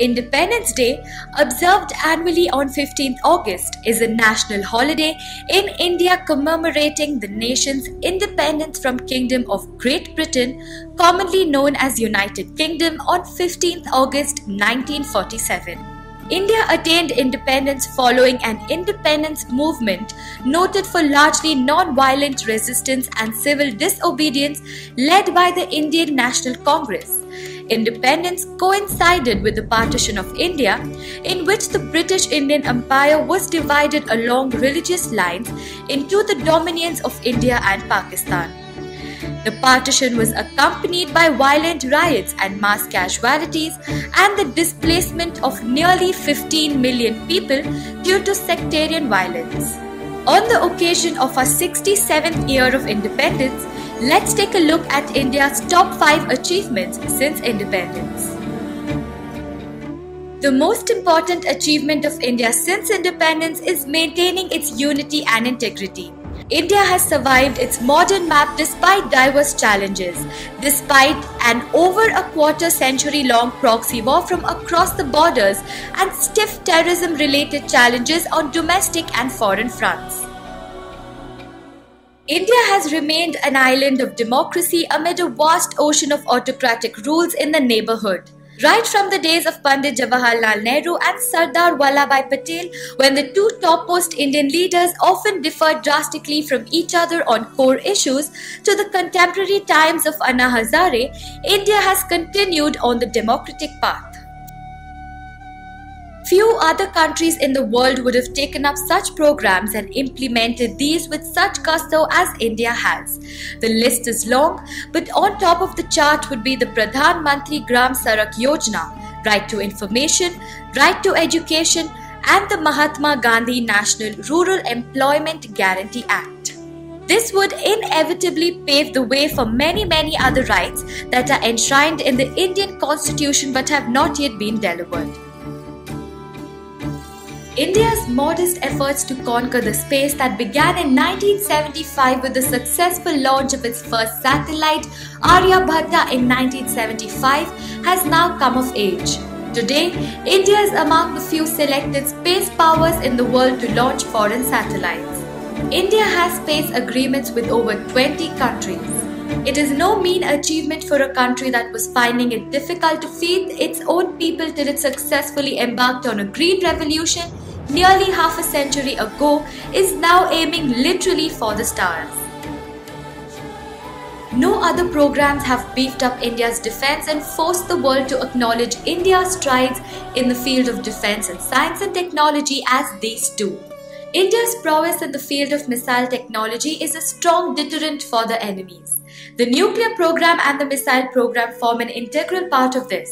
Independence Day, observed annually on 15th August, is a national holiday in India commemorating the nation's independence from Kingdom of Great Britain, commonly known as United Kingdom, on 15th August 1947. India attained independence following an independence movement noted for largely non-violent resistance and civil disobedience led by the Indian National Congress. Independence coincided with the partition of India, in which the British Indian Empire was divided along religious lines into the dominions of India and Pakistan. The partition was accompanied by violent riots and mass casualties and the displacement of nearly 15 million people due to sectarian violence. On the occasion of our 67th year of independence, let's take a look at India's top 5 achievements since independence. The most important achievement of India since independence is maintaining its unity and integrity. India has survived its modern map despite diverse challenges, despite an over a quarter-century-long proxy war from across the borders and stiff terrorism-related challenges on domestic and foreign fronts. India has remained an island of democracy amid a vast ocean of autocratic rules in the neighborhood. Right from the days of Pandit Jawaharlal Nehru and Sardar Vallabhbhai Patel, when the two topmost Indian leaders often differed drastically from each other on core issues, to the contemporary times of Anna Hazare, India has continued on the democratic path. Few other countries in the world would have taken up such programs and implemented these with such gusto as India has. The list is long, but on top of the chart would be the Pradhan Mantri Gram Sadak Yojana, Right to Information, Right to Education, and the Mahatma Gandhi National Rural Employment Guarantee Act. This would inevitably pave the way for many other rights that are enshrined in the Indian Constitution but have not yet been delivered. India's modest efforts to conquer the space that began in 1975 with the successful launch of its first satellite, Aryabhatta, in 1975, has now come of age. Today, India is among the few selected space powers in the world to launch foreign satellites. India has space agreements with over 20 countries. It is no mean achievement for a country that was finding it difficult to feed its own people till it successfully embarked on a green revolution nearly half a century ago, is now aiming literally for the stars. No other programs have beefed up India's defense and forced the world to acknowledge India's strides in the field of defense and science and technology as these do. India's prowess in the field of missile technology is a strong deterrent for the enemies. The nuclear program and the missile program form an integral part of this.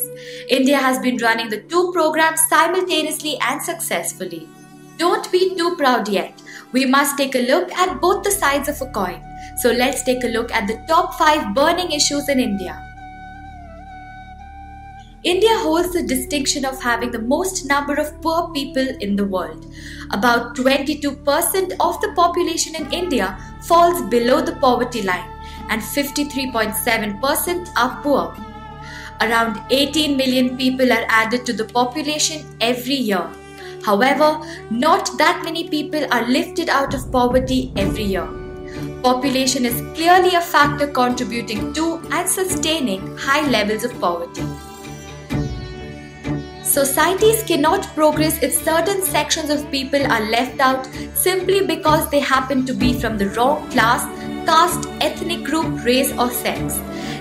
India has been running the two programs simultaneously and successfully. Don't be too proud yet. We must take a look at both the sides of a coin. So let's take a look at the top 5 burning issues in India. India holds the distinction of having the most number of poor people in the world. About 22% of the population in India falls below the poverty line, and 53.7% are poor. Around 18 million people are added to the population every year. However, not that many people are lifted out of poverty every year. Population is clearly a factor contributing to and sustaining high levels of poverty. Societies cannot progress if certain sections of people are left out simply because they happen to be from the wrong class, caste, ethnic group, race or sex.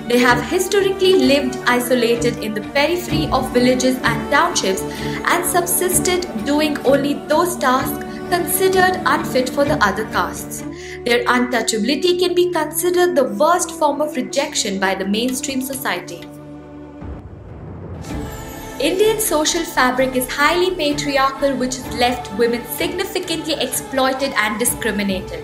They have historically lived isolated in the periphery of villages and townships and subsisted doing only those tasks considered unfit for the other castes. Their untouchability can be considered the worst form of rejection by the mainstream society. Indian social fabric is highly patriarchal, which has left women significantly exploited and discriminated.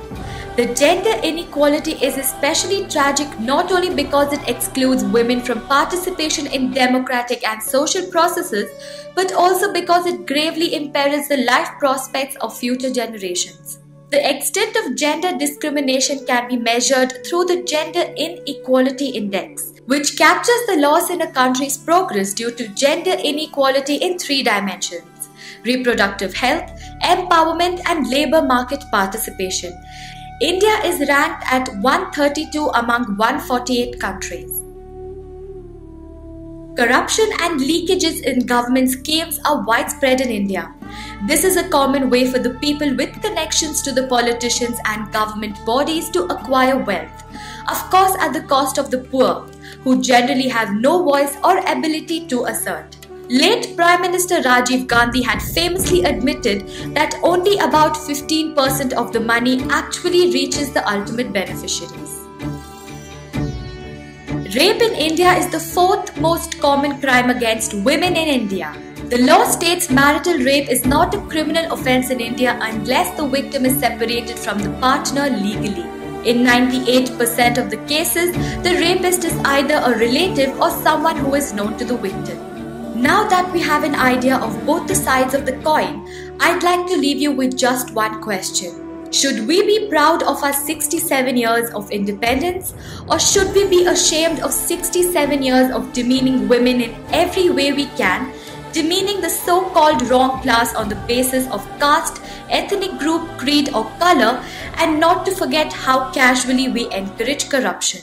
The gender inequality is especially tragic not only because it excludes women from participation in democratic and social processes, but also because it gravely imperils the life prospects of future generations. The extent of gender discrimination can be measured through the Gender Inequality Index, which captures the loss in a country's progress due to gender inequality in 3 dimensions: reproductive health, empowerment, and labor market participation. India is ranked at 132 among 148 countries. Corruption and leakages in government schemes are widespread in India. This is a common way for the people with connections to the politicians and government bodies to acquire wealth, of course at the cost of the poor, who generally have no voice or ability to assert. Late Prime Minister Rajiv Gandhi had famously admitted that only about 15% of the money actually reaches the ultimate beneficiaries. Rape in India is the 4th most common crime against women in India. The law states marital rape is not a criminal offence in India unless the victim is separated from the partner legally. In 98% of the cases, the rapist is either a relative or someone who is known to the victim. Now that we have an idea of both the sides of the coin, I'd like to leave you with just one question. Should we be proud of our 67 years of independence, or should we be ashamed of 67 years of demeaning women in every way we can, demeaning the so-called wrong class on the basis of caste, ethnic group, creed or color, and not to forget how casually we encourage corruption?